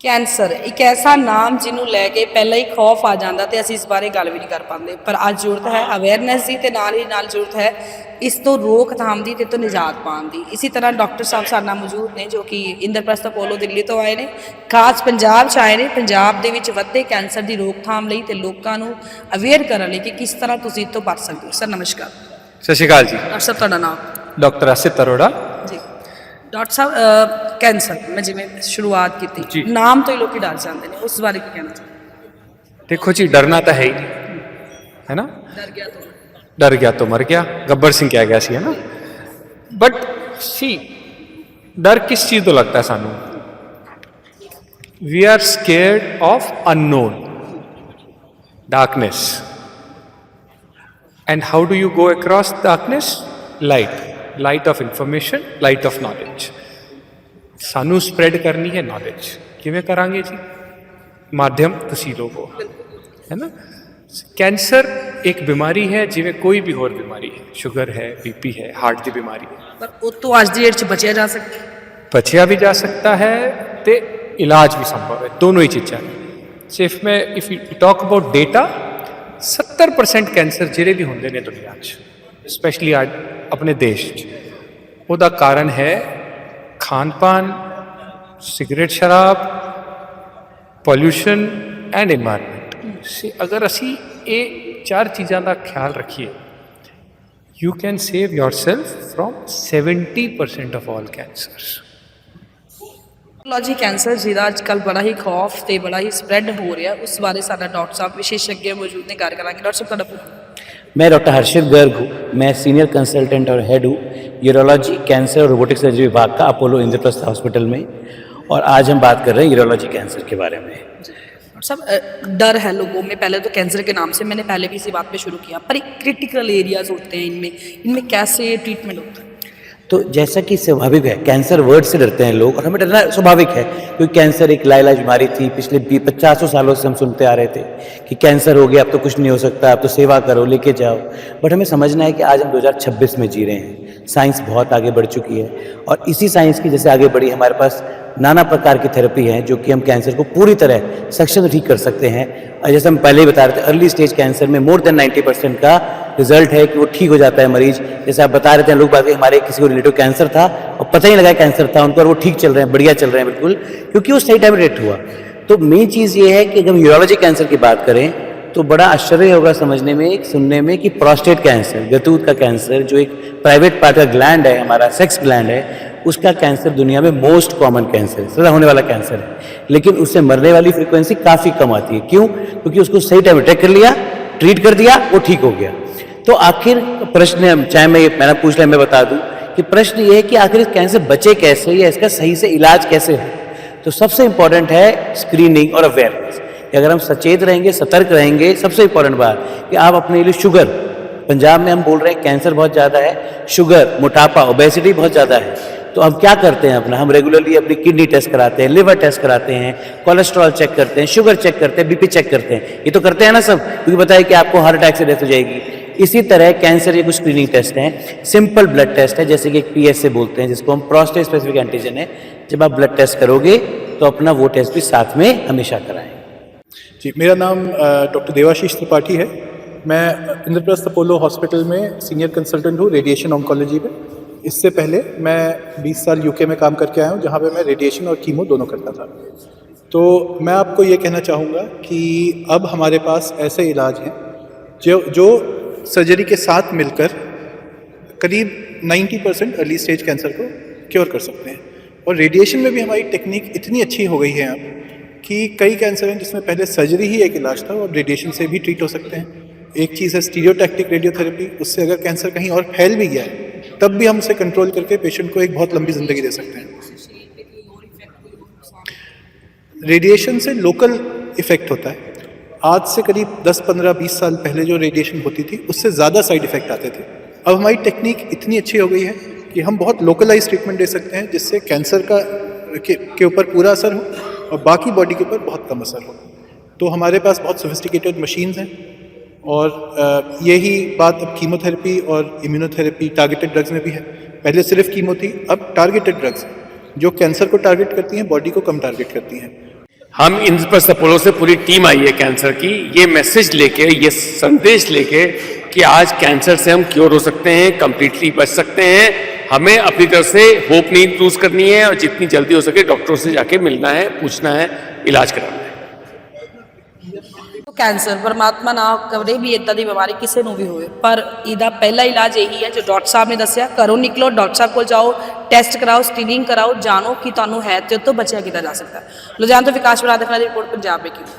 Cancer ਇੱਕ ਐਸਾ ਨਾਮ ਜਿਹਨੂੰ ਲੈ ਕੇ ਪਹਿਲਾਂ ਹੀ ਖੌਫ ਆ ਜਾਂਦਾ ਤੇ ਅਸੀਂ ਇਸ ਬਾਰੇ ਗੱਲ ਵੀ ਨਹੀਂ ਕਰ ਪਾਉਂਦੇ, ਪਰ ਅੱਜ ਜ਼ਰੂਰਤ ਹੈ ਅਵੇਅਰਨੈਸ ਦੀ ਤੇ ਨਾਲ ਹੀ ਨਾਲ ਜ਼ਰੂਰਤ ਹੈ ਇਸ ਤੋਂ ਰੋਕਥਾਮ ਦੀ ਤੇ ਤੋਂ ਨਿਜਾਤ ਪਾਉਣ ਦੀ। ਇਸੇ ਤਰ੍ਹਾਂ ਡਾਕਟਰ ਸਾਹਿਬ ਸਾਡੇ ਨਾਲ ਮੌਜੂਦ ਨੇ ਜੋ ਕਿ ਇੰਦਰਪ੍ਰਸਥ ਅਪੋਲੋ ਦਿੱਲੀ ਤੋਂ ਆਏ ਨੇ, ਖਾਸ ਪੰਜਾਬ 'ਚ ਆਏ ਨੇ, ਪੰਜਾਬ ਦੇ ਵਿੱਚ ਵੱਧਦੇ ਕੈਂਸਰ ਦੀ ਰੋਕਥਾਮ ਲਈ ਤੇ ਲੋਕਾਂ ਨੂੰ ਅਵੇਅਰ ਕਰਨ ਲਈ ਕਿ ਕਿਸ ਤਰ੍ਹਾਂ ਤੁਸੀਂ ਇਹ ਤੋਂ ਬਚ ਸਕਦੇ ਹੋ। ਸਰ ਨਮਸਕਾਰ। ਸਤਿ ਸ਼੍ਰੀ ਅਕਾਲ ਜੀ। ਡਾਕਟਰ ਸਾਹਿਬ ਤੁਹਾਡਾ ਨਾਮ? ਡਾਕਟਰ ਅਸਿਤ ਅਰੋੜਾ ਜੀ। ਡਾਕਟਰ ਸਾਹਿਬ ਕੈਂਸਰ ਮੈਂ ਜਿਵੇਂ ਸ਼ੁਰੂਆਤ ਕੀਤੀ ਨਾਮ ਤੋਂ ਹੀ ਲੋਕੀ ਡਰ ਜਾਂਦੇ ਨੇ, ਉਸ ਬਾਰੇ ਕੀ ਕਹਿਣਾ ਚਾਹੁੰਦੇ? ਦੇਖੋ ਜੀ, ਡਰਨਾ ਤਾਂ ਹੈ ਹੀ ਨਹੀਂ, ਹੈ ਨਾ। ਡਰ ਗਿਆ ਤੋਂ ਮਰ ਗਿਆ, ਗੱਬਰ ਸਿੰਘ ਕਿਹਾ ਗਿਆ ਸੀ, ਹੈ ਨਾ। ਬਟ ਸੀ ਡਰ ਕਿਸ ਚੀਜ਼ ਤੋਂ ਲੱਗਦਾ ਸਾਨੂੰ? We are scared of unknown, darkness. And how do you go across darkness? Light of information, light of knowledge. ਸਾਨੂੰ ਸਪਰੈਡ ਕਰਨੀ ਹੈ ਨੌਲੇਜ। ਕਿਵੇਂ ਕਰਾਂਗੇ ਜੀ? ਮਾਧਿਅਮ ਤੁਸੀਂ ਲੋਕ ਹੋ, ਹੈ ਨਾ। ਕੈਂਸਰ ਇੱਕ ਬਿਮਾਰੀ ਹੈ ਜਿਵੇਂ ਕੋਈ ਵੀ ਹੋਰ ਬਿਮਾਰੀ ਹੈ, ਸ਼ੂਗਰ ਹੈ, ਬੀਪੀ ਹੈ, ਹਾਰਟ ਦੀ ਬਿਮਾਰੀ ਹੈ, ਪਰ ਉਹ ਤੋਂ ਅੱਜ ਦੀ ਡੇਟ 'ਚ ਬਚਿਆ ਜਾ ਸਕਦਾ? ਬਚਿਆ ਵੀ ਜਾ ਸਕਦਾ ਹੈ ਤੇ ਇਲਾਜ ਵੀ ਸੰਭਵ ਹੈ, ਦੋਨੋਂ ਹੀ ਚੀਜ਼ਾਂ ਨੇ। If you talk about data, 70% cancer ਜਿਹੜੇ ਵੀ ਹੁੰਦੇ ਨੇ ਦੁਨੀਆ 'ਚ, ਸਪੈਸ਼ਲੀ ਆਪਣੇ ਦੇਸ਼ 'ਚ, ਉਹਦਾ ਕਾਰਨ ਹੈ ਖਾਣ ਪਾਨ, ਸਿਗਰਟ, ਸ਼ਰਾਬ, ਪੋਲਿਊਸ਼ਨ ਐਂਡ ਇਨਵਾਇਰਨਮੈਂਟ। ਅਗਰ ਅਸੀਂ ਇਹ ਚਾਰ ਚੀਜ਼ਾਂ ਦਾ ਖਿਆਲ ਰੱਖੀਏ, you can save yourself from 70% of all cancers. Gynaecology cancer ਜਿਹਦਾ ਅੱਜ ਕੱਲ੍ਹ ਬੜਾ ਹੀ ਖੌਫ ਤੇ ਬੜਾ ਹੀ ਸਪਰੈਡ ਹੋ ਰਿਹਾ, ਉਸ ਬਾਰੇ ਸਾਡਾ ਡਾਕਟਰ ਸਾਹਿਬ ਵਿਸ਼ੇਸ਼ज्ञ ਮੌਜੂਦ ਨੇ, ਗੱਲ ਕਰਾਂਗੇ। ਡਾਕਟਰ ਸਾਹਿਬ ਤੁਹਾਡਾ? मैं डॉक्टर हर्षित गर्ग हूँ। मैं सीनियर कंसल्टेंट और हेड हूँ यूरोलॉजी कैंसर और रोबोटिक सर्जरी विभाग का अपोलो इंद्रप्रस्थ हॉस्पिटल में, और आज हम बात कर रहे हैं यूरोलॉजी कैंसर के बारे में। डॉक्टर साहब डर है लोगों में, पहले तो कैंसर के नाम से मैंने पहले भी इसी बात पे शुरू किया, पर एक क्रिटिकल एरियाज होते हैं, इनमें कैसे ट्रीटमेंट होता है? तो जैसा कि स्वाभाविक है, कैंसर वर्ड से डरते हैं लोग, और हमें डरना स्वाभाविक है, क्योंकि कैंसर एक लाइलाज बीमारी थी। पिछले 50 सालों से हम सुनते आ रहे थे कि कैंसर हो गया, अब तो कुछ नहीं हो सकता, अब तो सेवा करो, लेके जाओ। बट हमें समझना है कि आज हम 2026 में जी रहे हैं, साइंस बहुत आगे बढ़ चुकी है, और इसी साइंस की जैसे आगे बढ़ी, हमारे पास नाना प्रकार की थेरेपी है जो कि हम कैंसर को पूरी तरह सक्षम ठीक कर सकते हैं। और जैसे हम पहले ही बता रहे थे, अर्ली स्टेज कैंसर में मोर देन 90% का रिजल्ट है कि वो ठीक हो जाता है मरीज। जैसे आप बता रहे थे, लोग बात हमारे किसी को रिलेटिव कैंसर था और पता ही लगा कैंसर था उनको, और वो ठीक चल रहे हैं, बढ़िया चल रहे हैं बिल्कुल, क्योंकि वो सही टाइम डिटेक्ट हुआ। तो मेन चीज़ ये है कि अगर हम यूरोलॉजी कैंसर की बात करें तो बड़ा आश्चर्य होगा समझने में, सुनने में, कि प्रोस्टेट कैंसर, गतूत का कैंसर, जो एक प्राइवेट पार्ट का ग्लैंड है, हमारा सेक्स ग्लैंड है, उसका कैंसर दुनिया में मोस्ट कॉमन कैंसर है, सदा होने वाला कैंसर है। लेकिन उससे मरने वाली फ्रीक्वेंसी काफ़ी कम आती है। क्यों? क्योंकि उसको सही टाइम डिटेक्ट कर लिया, ट्रीट कर दिया, वो ठीक हो गया। तो आखिर प्रश्न, चाहे मैंने पूछ लिया, मैं बता दूं कि प्रश्न ये है कि आखिर कैंसर बचे कैसे, या इसका सही से इलाज कैसे है। तो सबसे इंपॉर्टेंट है स्क्रीनिंग और अवेयरनेस। अगर हम सचेत रहेंगे, सतर्क रहेंगे, सबसे इंपॉर्टेंट बात कि आप अपने लिए शुगर, पंजाब में हम बोल रहे हैं कैंसर बहुत ज़्यादा है, शुगर, मोटापा, ओबेसिटी बहुत ज़्यादा है, तो हम क्या करते हैं अपना, हम रेगुलरली अपनी किडनी टेस्ट कराते हैं, लिवर टेस्ट कराते हैं, कोलेस्ट्रॉल चेक करते हैं, शुगर चेक करते हैं, बीपी चेक करते हैं। ये तो करते हैं ना सब, क्योंकि बताया कि आपको हार्ट अटैक से डेथ हो जाएगी। इसी तरह कैंसर ये कुछ स्क्रीनिंग टेस्ट हैं, सिंपल ब्लड टेस्ट है, जैसे कि एक PSA बोलते हैं, जिसको हम प्रोस्टेट स्पेसिफिक एंटीजन है। जब आप ब्लड टेस्ट करोगे तो अपना वो टेस्ट भी साथ में हमेशा कराएं। जी, मेरा नाम डॉक्टर देवाशीष त्रिपाठी है। मैं इंद्रप्रस्थ अपोलो हॉस्पिटल में सीनियर कंसल्टेंट हूँ रेडिएशन ऑन्कोलॉजी में। इससे पहले मैं 20 साल यूके में काम करके आया हूँ, जहाँ पे मैं रेडिएशन और कीमो दोनों करता था। तो मैं आपको ये कहना चाहूँगा कि अब हमारे पास ऐसे इलाज हैं जो सर्जरी के साथ मिलकर करीब 90% अर्ली स्टेज कैंसर को क्योर कर सकते हैं। और रेडिएशन में भी हमारी टेक्निक इतनी अच्छी हो गई है अब कि कई कैंसर हैं जिसमें पहले सर्जरी ही एक इलाज था, अब रेडिएशन से भी ट्रीट हो सकते हैं। एक चीज़ है स्टीरियोटैक्टिक रेडियोथेरेपी, उससे अगर कैंसर कहीं और फैल भी गया है तब भी हम उसे कंट्रोल करके पेशेंट को एक बहुत लंबी ज़िंदगी दे सकते हैं। रेडिएशन से लोकल इफ़ेक्ट होता है। आज से करीब 10, 15, 20 साल पहले जो रेडिएशन होती थी उससे ज़्यादा साइड इफ़ेक्ट आते थे। अब हमारी टेक्निक इतनी अच्छी हो गई है कि हम बहुत लोकलाइज ट्रीटमेंट दे सकते हैं, जिससे कैंसर के ऊपर पूरा असर हो और बाकी बॉडी के ऊपर बहुत कम असर हो। तो हमारे पास बहुत सोफिस्टिकेटेड मशीन्स हैं, और यही बात अब कीमोथेरेपी और इम्यूनोथेरेपी, टारगेटेड ड्रग्स में भी है। पहले सिर्फ कीमो थी, अब टारगेटेड ड्रग्स जो कैंसर को टारगेट करती हैं, बॉडी को कम टारगेट करती हैं। हम इंद्रप्रस्थ अपोलो से पूरी टीम आई है कैंसर की, ये मैसेज लेके, ये संदेश लेके कि आज कैंसर से हम क्योर हो सकते हैं, कंप्लीटली बच सकते हैं। हमें अपनी तरफ से होप नहीं लूज करनी है और जितनी जल्दी हो सके डॉक्टरों से जाके मिलना है, पूछना है, इलाज कराना है। ਕੈਂਸਰ ਪਰਮਾਤਮਾ ਨਾ ਕਰੇ ਵੀ ਇਦਾਂ ਦੀ ਬਿਮਾਰੀ ਕਿਸੇ ਨੂੰ ਵੀ ਹੋਵੇ, ਪਰ ਇਹਦਾ ਪਹਿਲਾ ਇਲਾਜ ਇਹੀ ਹੈ ਜੋ ਡਾਕਟਰ ਸਾਹਿਬ ਨੇ ਦੱਸਿਆ। ਘਰੋਂ ਨਿਕਲੋ, ਡਾਕਟਰ ਸਾਹਿਬ ਕੋਲ ਜਾਓ, ਟੈਸਟ ਕਰਾਓ, ਸਕਰੀਨਿੰਗ ਕਰਾਓ, ਜਾਣੋ ਕਿ ਤੁਹਾਨੂੰ ਹੈ ਤੇ ਉਹ ਤੋਂ ਬਚਿਆ ਕਿੱਦਾਂ ਜਾ ਸਕਦਾ। ਲੁਧਿਆਣਾ ਤੋਂ ਵਿਕਾਸ ਬਰਾੜ ਦੀ ਰਿਪੋਰਟ, ਪੰਜਾਬ ਬ੍ਰੇਕਿੰਗ ਨਿਊਜ਼।